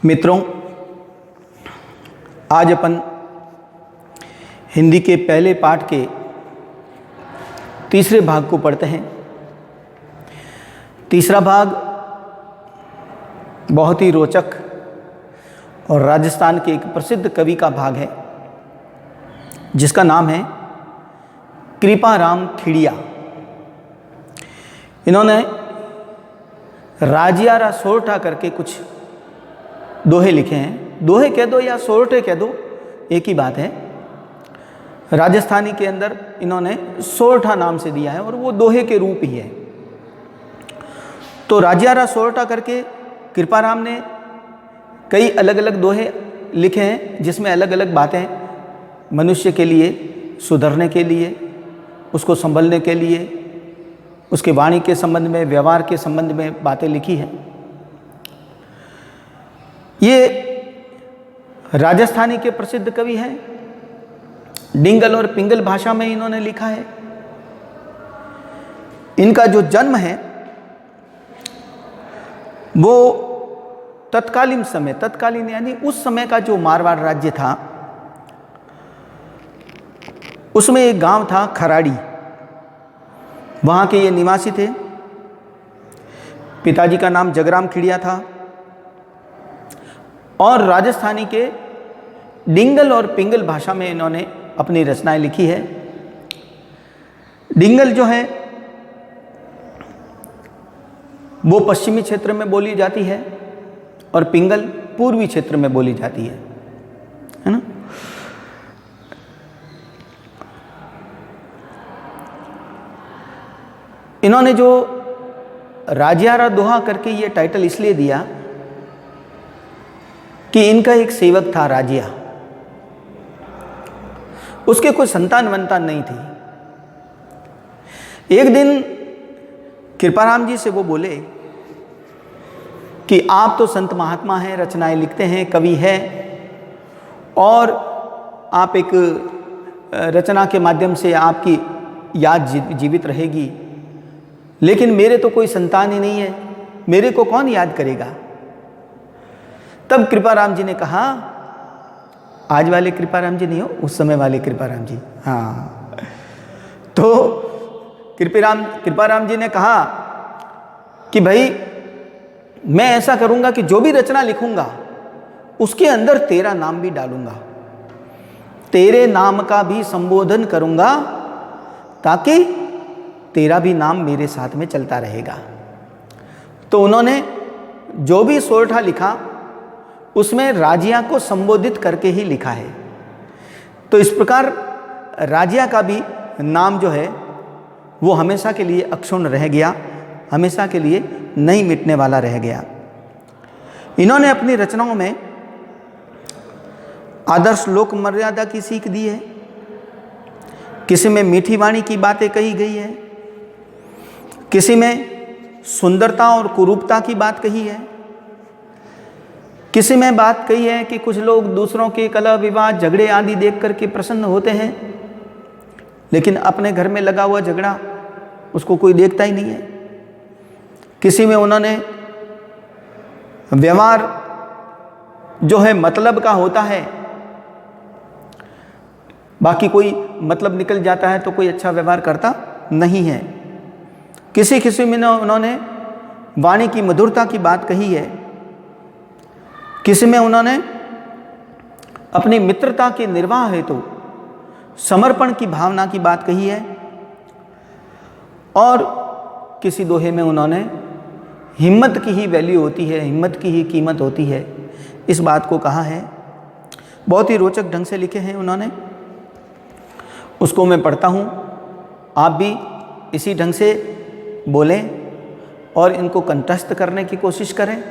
मित्रों, आज अपन हिंदी के पहले पाठ के तीसरे भाग को पढ़ते हैं। तीसरा भाग बहुत ही रोचक और राजस्थान के एक प्रसिद्ध कवि का भाग है जिसका नाम है कृपाराम खिड़िया। इन्होंने राजियारा सोरठा करके कुछ दोहे लिखे हैं। दोहे कह दो या सोरठे कह दो, एक ही बात है। राजस्थानी के अंदर इन्होंने सोरठा नाम से दिया है और वो दोहे के रूप ही है। तो राजियारा सोरठा करके कृपाराम ने कई अलग अलग दोहे लिखे हैं जिसमें अलग अलग बातें मनुष्य के लिए सुधरने के लिए, उसको संभलने के लिए, उसके वाणी के संबंध में, व्यवहार के संबंध में बातें लिखी हैं। ये राजस्थानी के प्रसिद्ध कवि हैं। डिंगल और पिंगल भाषा में इन्होंने लिखा है। इनका जो जन्म है वो तत्कालीन यानी उस समय का जो मारवाड़ राज्य था उसमें एक गांव था खराड़ी, वहाँ के ये निवासी थे। पिताजी का नाम जगराम खिड़िया था और राजस्थानी के डिंगल और पिंगल भाषा में इन्होंने अपनी रचनाएं लिखी है। डिंगल जो है वो पश्चिमी क्षेत्र में बोली जाती है और पिंगल पूर्वी क्षेत्र में बोली जाती है ना। इन्होंने जो राजियारा दोहा करके ये टाइटल इसलिए दिया कि इनका एक सेवक था राजिया, उसके कोई संतान वंतान नहीं थी। एक दिन कृपाराम जी से वो बोले कि आप तो संत महात्मा हैं, रचनाएं लिखते हैं, कवि हैं और आप एक रचना के माध्यम से आपकी याद जीवित रहेगी, लेकिन मेरे तो कोई संतान ही नहीं है, मेरे को कौन याद करेगा। तब कृपाराम जी ने कहा, आज वाले कृपाराम जी नहीं हो, उस समय वाले कृपाराम जी, हाँ। तो कृपाराम जी ने कहा कि भाई मैं ऐसा करूंगा कि जो भी रचना लिखूंगा उसके अंदर तेरा नाम भी डालूंगा, तेरे नाम का भी संबोधन करूंगा ताकि तेरा भी नाम मेरे साथ में चलता रहेगा। तो उन्होंने जो भी सोरठा लिखा उसमें राजिया को संबोधित करके ही लिखा है। तो इस प्रकार राजिया का भी नाम जो है वो हमेशा के लिए अक्षुण्ण रह गया, हमेशा के लिए नहीं मिटने वाला रह गया। इन्होंने अपनी रचनाओं में आदर्श लोक मर्यादा की सीख दी है, किसी में मीठी वाणी की बातें कही गई है, किसी में सुंदरता और कुरूपता की बात कही है, किसी में बात कही है कि कुछ लोग दूसरों के कलह विवाद झगड़े आदि देख करके प्रसन्न होते हैं, लेकिन अपने घर में लगा हुआ झगड़ा उसको कोई देखता ही नहीं है। किसी में उन्होंने व्यवहार जो है मतलब का होता है, बाकी कोई मतलब निकल जाता है तो कोई अच्छा व्यवहार करता नहीं है। किसी में उन्होंने वाणी की मधुरता की बात कही है, किसी में उन्होंने अपनी मित्रता के निर्वाह हेतु समर्पण की भावना की बात कही है और किसी दोहे में उन्होंने हिम्मत की ही वैल्यू होती है, हिम्मत की ही कीमत होती है, इस बात को कहा है। बहुत ही रोचक ढंग से लिखे हैं उन्होंने, उसको मैं पढ़ता हूँ। आप भी इसी ढंग से बोलें और इनको कंठस्थ करने की कोशिश करें,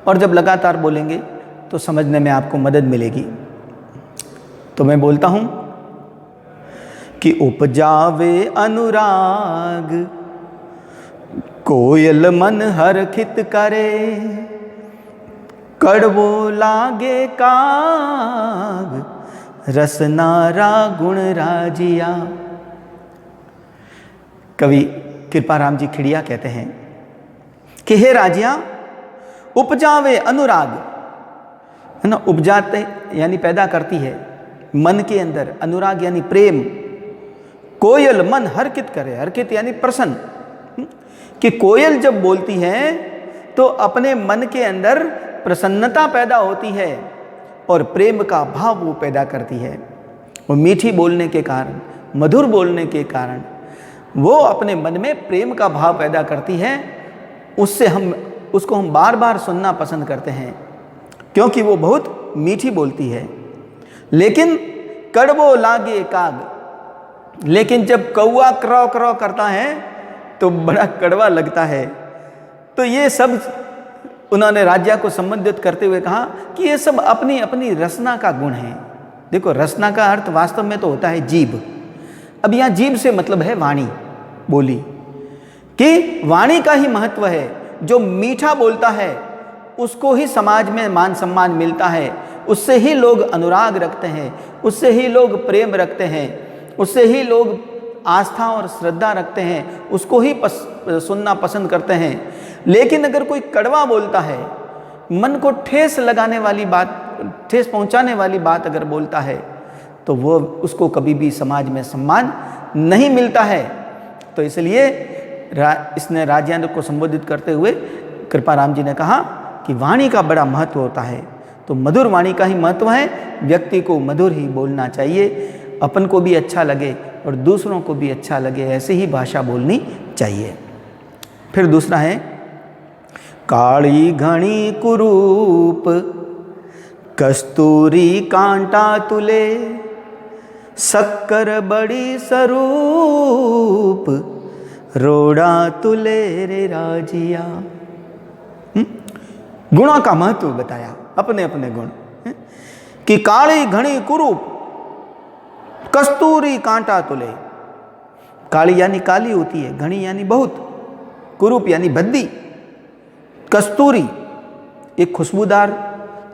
और जब लगातार बोलेंगे तो समझने में आपको मदद मिलेगी। तो मैं बोलता हूँ कि उपजावे अनुराग कोयल मन हरखित करे, कड़वो लागे काग रसनारा गुण राजिया। कवि कृपाराम जी खिड़िया कहते हैं कि हे राजिया, उपजावे अनुराग, है ना, उपजाते यानी पैदा करती है मन के अंदर अनुराग यानी प्रेम। कोयल मन हर्षित करे, हर्षित यानी प्रसन्न, कि कोयल जब बोलती है तो अपने मन के अंदर प्रसन्नता पैदा होती है और प्रेम का भाव वो पैदा करती है। वो मीठी बोलने के कारण, मधुर बोलने के कारण वो अपने मन में प्रेम का भाव पैदा करती है। उसको हम बार बार सुनना पसंद करते हैं क्योंकि वो बहुत मीठी बोलती है। लेकिन कड़वो लागे काग, लेकिन जब कौआ क्रौ क्रौ करता है तो बड़ा कड़वा लगता है। तो ये सब उन्होंने राज्य को संबंधित करते हुए कहा कि ये सब अपनी अपनी रसना का गुण है। देखो, रसना का अर्थ वास्तव में तो होता है जीभ। अब यहाँ जीभ से मतलब है वाणी, बोली, कि वाणी का ही महत्व है। जो मीठा बोलता है उसको ही समाज में मान सम्मान मिलता है, उससे ही लोग अनुराग रखते हैं, उससे ही लोग प्रेम रखते हैं, उससे ही लोग आस्था और श्रद्धा रखते हैं, उसको ही सुनना पसंद करते हैं। लेकिन अगर कोई कड़वा बोलता है, मन को ठेस लगाने वाली बात, ठेस पहुंचाने वाली बात अगर बोलता है, तो वो उसको कभी भी समाज में सम्मान नहीं मिलता है। तो इसलिए इसने राजेंद्र को संबोधित करते हुए कृपाराम जी ने कहा कि वाणी का बड़ा महत्व होता है। तो मधुर वाणी का ही महत्व है। व्यक्ति को मधुर ही बोलना चाहिए, अपन को भी अच्छा लगे और दूसरों को भी अच्छा लगे, ऐसे ही भाषा बोलनी चाहिए। फिर दूसरा है काली घनी कुरूप कस्तूरी कांटा तुले शक्कर बड़ी स्वरूप रोड़ा तुले रे राजिया। गुणों का महत्व बताया, अपने अपने गुण, कि काली घनी कुरूप कस्तूरी कांटा तुले। काली यानी काली होती है, घनी यानी बहुत, कुरूप यानी भद्दी, कस्तूरी एक खुशबूदार।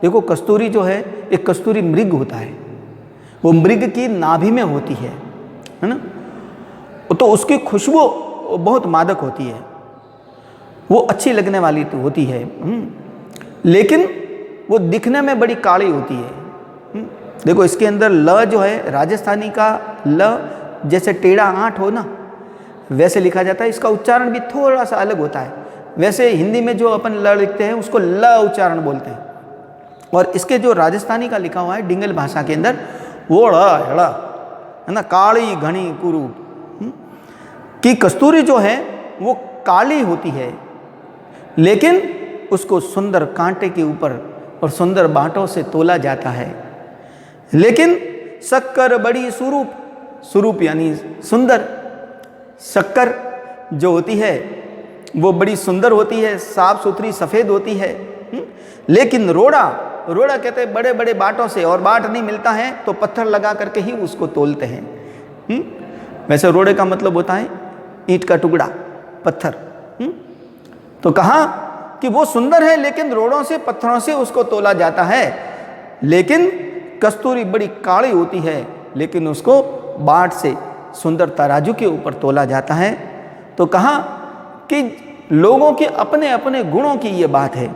देखो, कस्तूरी जो है, एक कस्तूरी मृग होता है, वो मृग की नाभि में होती है ना, तो उसकी खुशबू बहुत मादक होती है, वो अच्छी लगने वाली तो होती है, लेकिन वो दिखने में बड़ी काली होती है। देखो, इसके अंदर ल जो है, राजस्थानी का ल जैसे टेढ़ा आंट हो ना, वैसे लिखा जाता है। इसका उच्चारण भी थोड़ा सा अलग होता है। वैसे हिंदी में जो अपन ल लिखते हैं उसको ल उच्चारण बोलते हैं, और इसके जो राजस्थानी का लिखा हुआ है डिंगल भाषा के अंदर, वो ड़ है ना, काली घनी कुरूप, कि कस्तूरी जो है वो काली होती है, लेकिन उसको सुंदर कांटे के ऊपर और सुंदर बांटों से तोला जाता है। लेकिन शक्कर बड़ी स्वरूप, स्वरूप यानी सुंदर, शक्कर जो होती है वो बड़ी सुंदर होती है, साफ सुथरी सफ़ेद होती है। लेकिन रोड़ा, रोड़ा कहते हैं बड़े बड़े बाटों से, और बाट नहीं मिलता है तो पत्थर लगा करके ही उसको तोलते हैं। वैसे रोड़े का मतलब होता है ईंट का टुकड़ा, पत्थर। तो कहा कि वो सुंदर है, लेकिन रोड़ों से, पत्थरों से उसको तोला जाता है। लेकिन कस्तूरी बड़ी काली होती है, लेकिन उसको बाट से सुंदर तराजू के ऊपर तोला जाता है। तो कहा कि लोगों के अपने अपने गुणों की ये बात है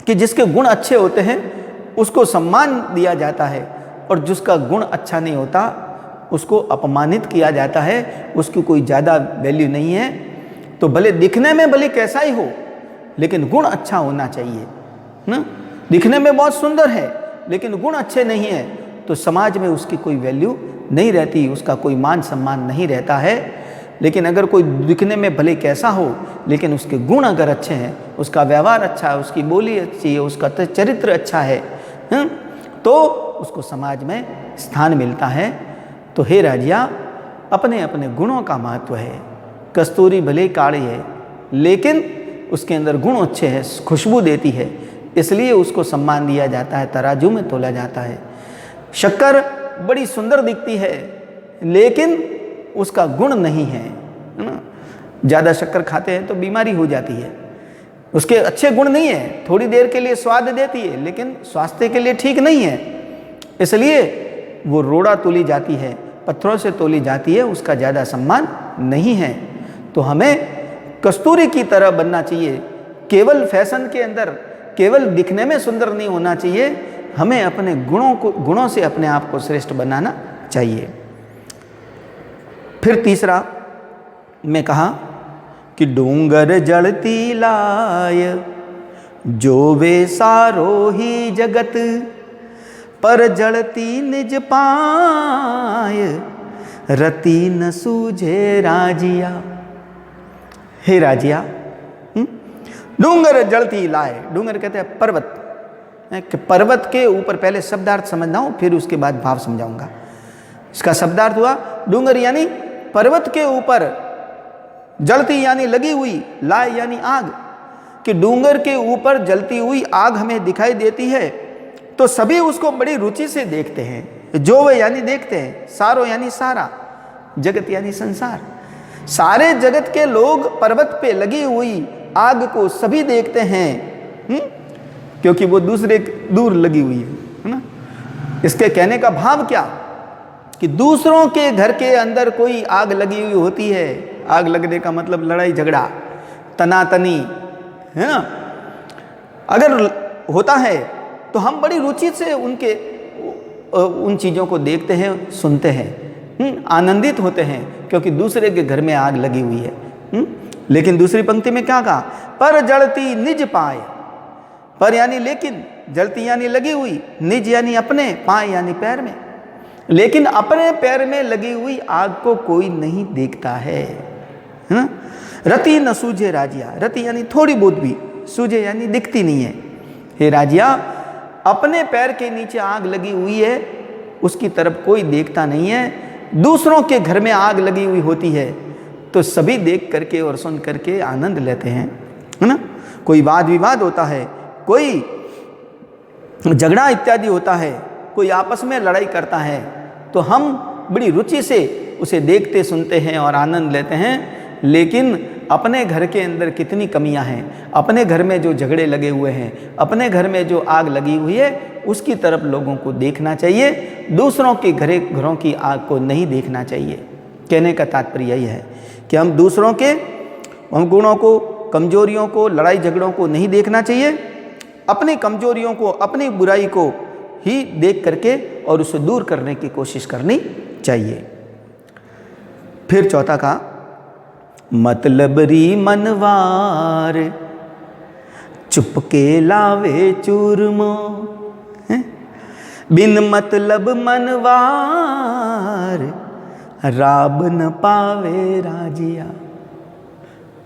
कि जिसके गुण अच्छे होते हैं उसको सम्मान दिया जाता है, और जिसका गुण अच्छा नहीं होता उसको अपमानित किया जाता है, उसकी कोई ज़्यादा वैल्यू नहीं है। तो भले दिखने में भले कैसा ही हो, लेकिन गुण अच्छा होना चाहिए ना। दिखने में बहुत सुंदर है लेकिन गुण अच्छे नहीं है तो समाज में उसकी कोई वैल्यू नहीं रहती, उसका कोई मान सम्मान नहीं रहता है। लेकिन अगर कोई दिखने में भले कैसा हो, लेकिन उसके गुण अगर अच्छे हैं, उसका व्यवहार अच्छा है, उसकी बोली अच्छी है, उसका चरित्र अच्छा है, तो उसको समाज में स्थान मिलता है। तो हे राजिया, अपने अपने गुणों का महत्व है। कस्तूरी भले काली है लेकिन उसके अंदर गुण अच्छे हैं, खुशबू देती है, इसलिए उसको सम्मान दिया जाता है, तराजू में तोला जाता है। शक्कर बड़ी सुंदर दिखती है लेकिन उसका गुण नहीं है ना। ज़्यादा शक्कर खाते हैं तो बीमारी हो जाती है, उसके अच्छे गुण नहीं है, थोड़ी देर के लिए स्वाद देती है लेकिन स्वास्थ्य के लिए ठीक नहीं है, इसलिए वो रोड़ा तोली जाती है, पत्थरों से तोली जाती है, उसका ज़्यादा सम्मान नहीं है। तो हमें कस्तूरी की तरह बनना चाहिए। केवल फैशन के अंदर, केवल दिखने में सुंदर नहीं होना चाहिए, हमें अपने गुणों से अपने आप को श्रेष्ठ बनाना चाहिए। फिर तीसरा मैं कहा कि डूंगर जड़ती लाय, जो वे सारो ही जगत, पर जड़ती निज पाय, रति न सूझे राजिया। हे राजिया, डूंगर जड़ती लाए, डूंगर कहते हैं पर्वत, कि पर्वत के ऊपर, पहले शब्दार्थ समझना हो फिर उसके बाद भाव समझाऊंगा। इसका शब्दार्थ हुआ डूंगर यानी पर्वत के ऊपर, जलती यानी लगी हुई, लाए यानी आग, कि डूंगर के ऊपर जलती हुई आग हमें दिखाई देती है तो सभी उसको बड़ी रुचि से देखते हैं। जो वे यानी देखते हैं, सारो यानी सारा, जगत यानी संसार, सारे जगत के लोग पर्वत पे लगी हुई आग को सभी देखते हैं, क्योंकि वो दूर लगी हुई है ना। इसके कहने का भाव क्या, कि दूसरों के घर के अंदर कोई आग लगी हुई होती है, आग लगने का मतलब लड़ाई झगड़ा, तनातनी, है ना, अगर होता है तो हम बड़ी रुचि से उन चीज़ों को देखते हैं, सुनते हैं, आनंदित होते हैं, क्योंकि दूसरे के घर में आग लगी हुई है। लेकिन दूसरी पंक्ति में क्या कहा, पर जड़ती निज पाए, पर यानी लेकिन, जलती यानी लगी हुई, निज यानी अपने, पाए यानी पैर में, लेकिन अपने पैर में लगी हुई आग को कोई नहीं देखता है ना। रति न सूझे राजिया, रति यानी थोड़ी बहुत भी, सूझे यानी दिखती नहीं है। हे राजिया, अपने पैर के नीचे आग लगी हुई है, उसकी तरफ कोई देखता नहीं है। दूसरों के घर में आग लगी हुई होती है तो सभी देख करके और सुन करके आनंद लेते हैं, है ना। कोई वाद विवाद होता है, कोई झगड़ा इत्यादि होता है, कोई आपस में लड़ाई करता है, तो हम बड़ी रुचि से उसे देखते सुनते हैं और आनंद लेते हैं। लेकिन अपने घर के अंदर कितनी कमियां हैं, अपने घर में जो झगड़े लगे हुए हैं, अपने घर में जो आग लगी हुई है, उसकी तरफ लोगों को देखना चाहिए, दूसरों के घरों की आग को नहीं देखना चाहिए। कहने का तात्पर्य यही है कि हम दूसरों के गुणों को, कमजोरियों को, लड़ाई झगड़ों को नहीं देखना चाहिए, अपनी कमजोरियों को, अपनी बुराई को ही देख करके और उसे दूर करने की कोशिश करनी चाहिए। फिर चौथा का, मतलब री मनवार, चुपके लावे चूरमो, बिन मतलब मनवार, राब न पावे राजिया।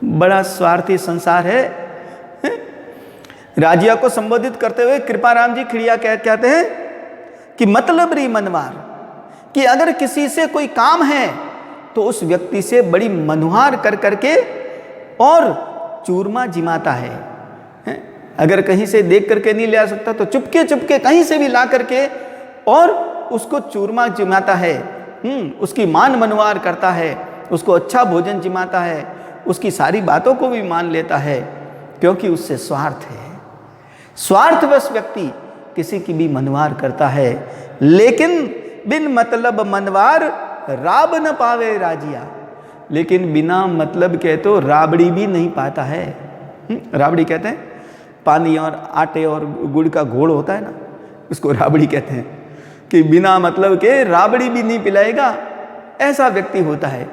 बड़ा स्वार्थी संसार है। राजिया को संबोधित करते हुए कृपाराम जी खिड़िया कहते हैं कि मतलब री मनवार, कि अगर किसी से कोई काम है तो उस व्यक्ति से बड़ी मनुहार कर करके और चूरमा जिमाता है। अगर कहीं से देख करके नहीं ले आ सकता तो चुपके चुपके कहीं से भी ला करके और उसको चूरमा जिमाता है, उसकी मान मनुहार करता है, उसको अच्छा भोजन जिमाता है, उसकी सारी बातों को भी मान लेता है, क्योंकि उससे स्वार्थ है। स्वार्थवश व्यक्ति किसी की भी मनवार करता है, लेकिन बिन मतलब मनवार राब न पावे राजिया, लेकिन बिना मतलब के तो राबड़ी भी नहीं पाता है। राबड़ी कहते हैं पानी और आटे और गुड़ का घोल होता है ना, उसको राबड़ी कहते हैं, कि बिना मतलब के राबड़ी भी नहीं पिलाएगा, ऐसा व्यक्ति होता है।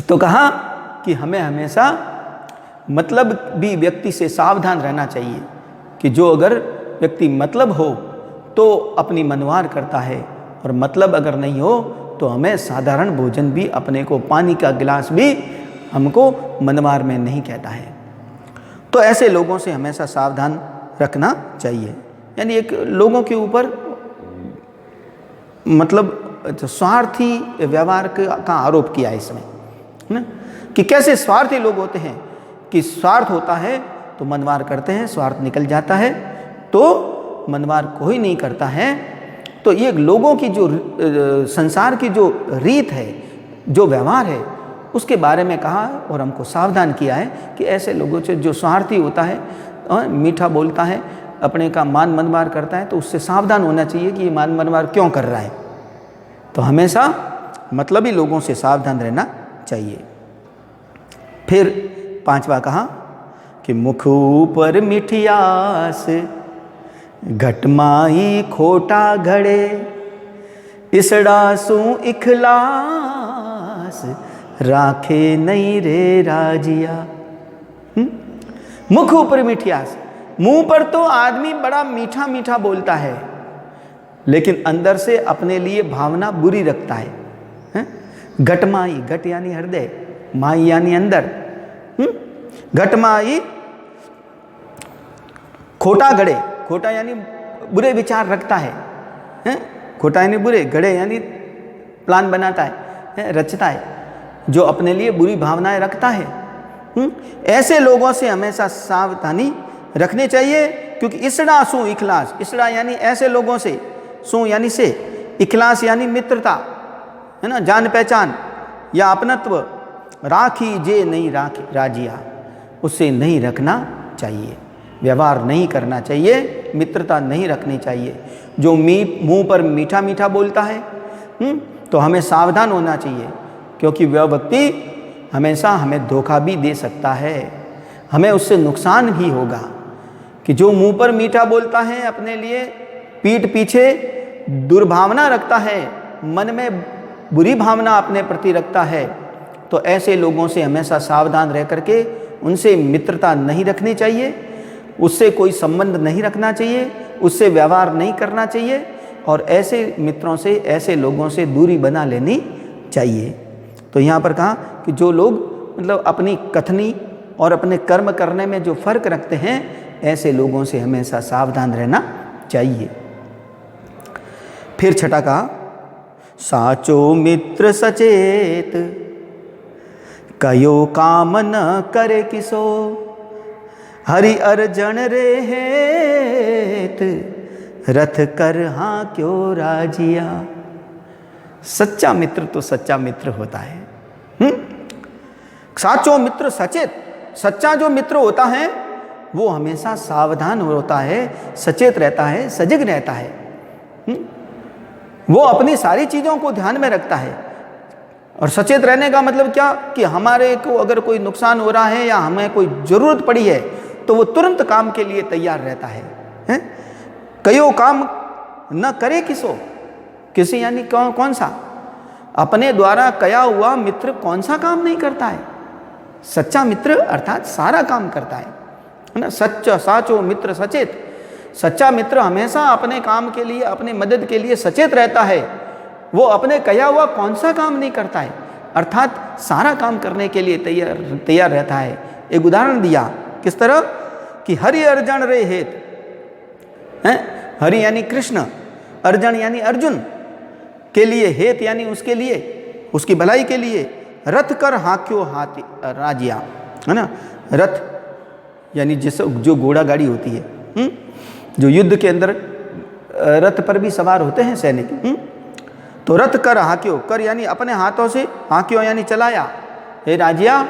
तो कहा कि हमें हमेशा मतलब भी व्यक्ति से सावधान रहना चाहिए, कि जो अगर व्यक्ति मतलब हो तो अपनी मनवार करता है, और मतलब अगर नहीं हो तो हमें साधारण भोजन भी, अपने को पानी का गिलास भी हमको मनवार में नहीं कहता है। तो ऐसे लोगों से हमेशा सावधान रखना चाहिए। यानी एक लोगों के ऊपर मतलब स्वार्थी व्यवहार का आरोप किया है इसमें, है ना, कि कैसे स्वार्थी लोग होते हैं, कि स्वार्थ होता है तो मनवार करते हैं, स्वार्थ निकल जाता है तो मनवार कोई नहीं करता है। तो ये लोगों की जो संसार की जो रीत है, जो व्यवहार है, उसके बारे में कहा और हमको सावधान किया है कि ऐसे लोगों से जो स्वार्थी होता है, मीठा बोलता है, अपने का मान मनवार करता है, तो उससे सावधान होना चाहिए कि ये मान मनवार क्यों कर रहा है। तो हमेशा मतलबी लोगों से सावधान रहना चाहिए। फिर पांचवा कहा कि मुख ऊपर मिठियास, घटमाई खोटा घड़े इसड़ा सू इखलास राखे नहीं रे राजिया। मुख ऊपर मिठियास, मुंह पर तो आदमी बड़ा मीठा मीठा बोलता है, लेकिन अंदर से अपने लिए भावना बुरी रखता है। घटमाई, घट यानी हृदय, माई यानी अंदर। घटमाई खोटा घड़े, खोटा यानी बुरे विचार रखता है, खोटा यानी बुरे, घड़े यानी प्लान बनाता है, रचता है, जो अपने लिए बुरी भावनाएं रखता है। ऐसे लोगों से हमेशा सावधानी रखनी चाहिए, क्योंकि इसड़ा सु इखलास, इसड़ा यानी ऐसे लोगों से, सु यानी से, इखलास यानी मित्रता, है ना, जान पहचान या अपनत्व, राखी जे नहीं राखी राजिया, उससे नहीं रखना चाहिए, व्यवहार नहीं करना चाहिए, मित्रता नहीं रखनी चाहिए। जो मुंह पर मीठा मीठा बोलता है, तो हमें सावधान होना चाहिए, क्योंकि वह व्यक्ति हमेशा हमें धोखा भी दे सकता है, हमें उससे नुकसान ही होगा। कि जो मुंह पर मीठा बोलता है, अपने लिए पीठ पीछे दुर्भावना रखता है, मन में बुरी भावना अपने प्रति रखता है, तो ऐसे लोगों से हमेशा सावधान रह करके उनसे मित्रता नहीं रखनी चाहिए, उससे कोई संबंध नहीं रखना चाहिए, उससे व्यवहार नहीं करना चाहिए, और ऐसे मित्रों से, ऐसे लोगों से दूरी बना लेनी चाहिए। तो यहाँ पर कहा कि जो लोग मतलब अपनी कथनी और अपने कर्म करने में जो फर्क रखते हैं, ऐसे लोगों से हमेशा सावधान रहना चाहिए। फिर छठा कहा, साचो मित्र सचेत कयो काम न करे किसो, हरि अर्जन रे हेत रथ कर हाँ क्यों राजिया। सच्चा मित्र तो सच्चा मित्र होता है। साचो मित्र सचेत, सच्चा जो मित्र होता है वो हमेशा सावधान होता है, सचेत रहता है, सजग रहता है। वो अपनी सारी चीज़ों को ध्यान में रखता है। और सचेत रहने का मतलब क्या, कि हमारे को अगर कोई नुकसान हो रहा है या हमें कोई ज़रूरत पड़ी है, तो वो तुरंत काम के लिए तैयार रहता है। कयो काम न करे किसो, किसी यानी कौन सा, अपने द्वारा कया हुआ मित्र कौन सा काम नहीं करता है। सच्चा मित्र अर्थात सारा काम करता है ना। सच्चा साचो मित्र सचेत, सच्चा मित्र हमेशा अपने काम के लिए, अपने मदद के लिए सचेत रहता है। वो अपने कया हुआ कौन सा काम नहीं करता है, अर्थात सारा काम करने के लिए तैयार रहता है। एक उदाहरण दिया, किस तरह कि हरि अर्जन रे हेत, हरि यानी कृष्ण, अर्जन यानी अर्जुन के लिए, हेत यानी उसके लिए, उसकी भलाई के लिए, रथ कर हाक्यो हाथी राजिया, है ना। रथ यानी जिस जो घोड़ा गाड़ी होती है, जो युद्ध के अंदर रथ पर भी सवार होते हैं सैनिक। तो रथ कर हाक्यो, कर यानी अपने हाथों से, हाक्यो यानी चलाया, हे राजिया।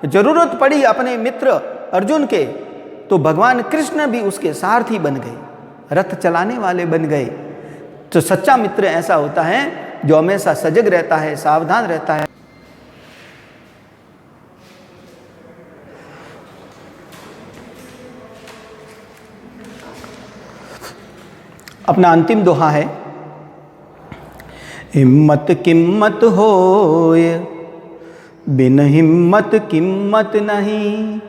जरूरत पड़ी अपने मित्र अर्जुन के, तो भगवान कृष्ण भी उसके सारथी बन गए, रथ चलाने वाले बन गए। तो सच्चा मित्र ऐसा होता है जो हमेशा सजग रहता है, सावधान रहता है। अपना अंतिम दोहा है, हिम्मत किम्मत होय बिन हिम्मत किम्मत नहीं,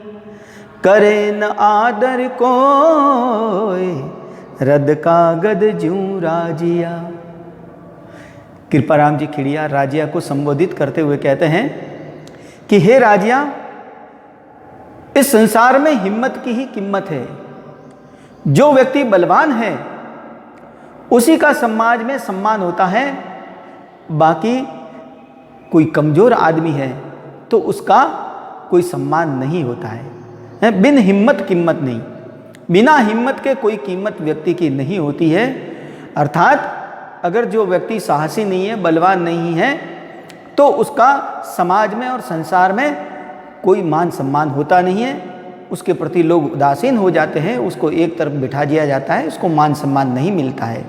करे न आदर कोय रद कागद ज्यों राजिया। कृपाराम जी खिड़िया राजिया को संबोधित करते हुए कहते हैं कि हे राजिया, इस संसार में हिम्मत की ही कीमत है। जो व्यक्ति बलवान है उसी का समाज में सम्मान होता है, बाकी कोई कमजोर आदमी है तो उसका कोई सम्मान नहीं होता है। बिन हिम्मत कीमत नहीं, बिना हिम्मत के कोई कीमत व्यक्ति की नहीं होती है। अर्थात अगर जो व्यक्ति साहसी नहीं है, बलवान नहीं है, तो उसका समाज में और संसार में कोई मान सम्मान होता नहीं है। उसके प्रति लोग उदासीन हो जाते हैं, उसको एक तरफ बिठा दिया जाता है, उसको मान सम्मान नहीं मिलता है।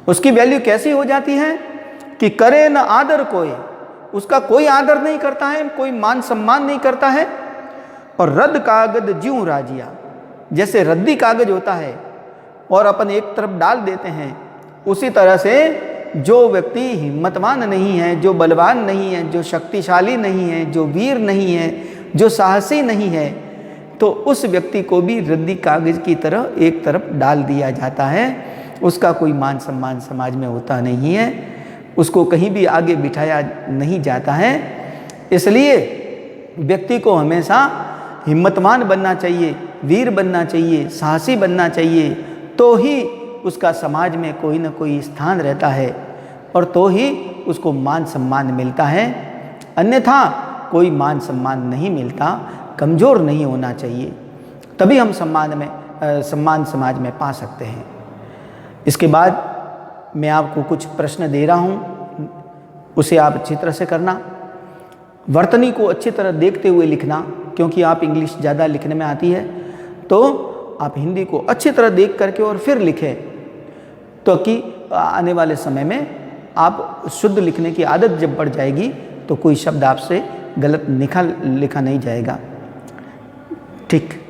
उसकी वैल्यू कैसी हो जाती है कि करे न आदर कोई, उसका कोई आदर नहीं करता है, कोई मान सम्मान नहीं करता है। और रद्द कागज ज्यों राजिया, जैसे रद्दी कागज होता है और अपन एक तरफ डाल देते हैं, उसी तरह से जो व्यक्ति हिम्मतवान नहीं है, जो बलवान नहीं है, जो शक्तिशाली नहीं है, जो वीर नहीं है, जो साहसी नहीं है, तो उस व्यक्ति को भी रद्दी कागज की तरह एक तरफ डाल दिया जाता है। उसका कोई मान सम्मान समाज में होता नहीं है, उसको कहीं भी आगे बिठाया नहीं जाता है। इसलिए व्यक्ति को हमेशा हिम्मतवान बनना चाहिए, वीर बनना चाहिए, साहसी बनना चाहिए, तो ही उसका समाज में कोई ना कोई स्थान रहता है और तो ही उसको मान सम्मान मिलता है। अन्यथा कोई मान सम्मान नहीं मिलता। कमज़ोर नहीं होना चाहिए, तभी हम सम्मान समाज में पा सकते हैं। इसके बाद मैं आपको कुछ प्रश्न दे रहा हूँ, उसे आप अच्छी तरह से करना। वर्तनी को अच्छी तरह देखते हुए लिखना, क्योंकि आप इंग्लिश ज़्यादा लिखने में आती है, तो आप हिंदी को अच्छी तरह देख करके और फिर लिखें, तो कि आने वाले समय में आप शुद्ध लिखने की आदत जब पड़ जाएगी तो कोई शब्द आपसे गलत लिखा नहीं जाएगा। ठीक।